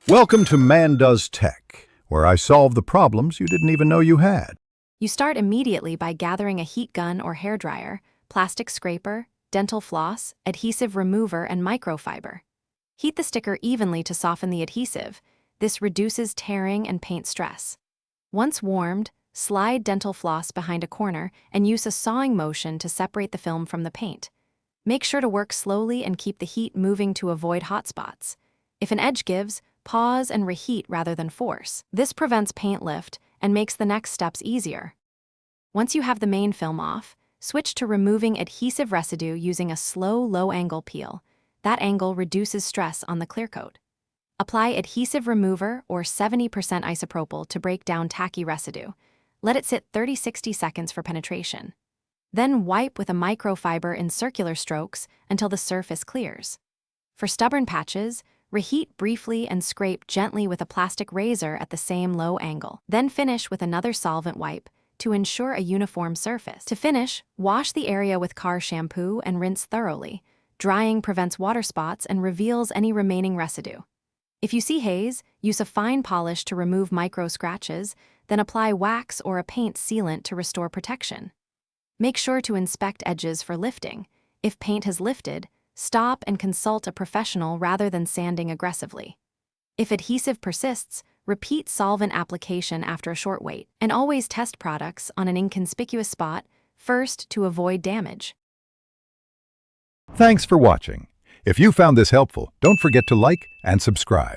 Welcome to Man Does Tech, where I solve the problems you didn't even know you had. You start immediately by gathering a heat gun or hairdryer, plastic scraper, dental floss, adhesive remover, and microfiber. Heat the sticker evenly to soften the adhesive. This reduces tearing and paint stress. Once warmed, slide dental floss behind a corner and use a sawing motion to separate the film from the paint. Make sure to work slowly and keep the heat moving to avoid hot spots. If an edge gives, pause and reheat rather than force. This prevents paint lift and makes the next steps easier. Once you have the main film off, switch to removing adhesive residue using a slow, low-angle peel. That angle reduces stress on the clear coat. Apply adhesive remover or 70% isopropyl to break down tacky residue. Let it sit 30-60 seconds for penetration. Then wipe with a microfiber in circular strokes until the surface clears. For stubborn patches, reheat briefly and scrape gently with a plastic razor at the same low angle. Then finish with another solvent wipe to ensure a uniform surface. To finish, wash the area with car shampoo and rinse thoroughly. Drying prevents water spots and reveals any remaining residue. If you see haze, use a fine polish to remove micro scratches, then apply wax or a paint sealant to restore protection. Make sure to inspect edges for lifting. If paint has lifted, stop and consult a professional rather than sanding aggressively. If adhesive persists, repeat solvent application after a short wait, and always test products on an inconspicuous spot first to avoid damage. Thanks for watching. If you found this helpful, don't forget to like and subscribe.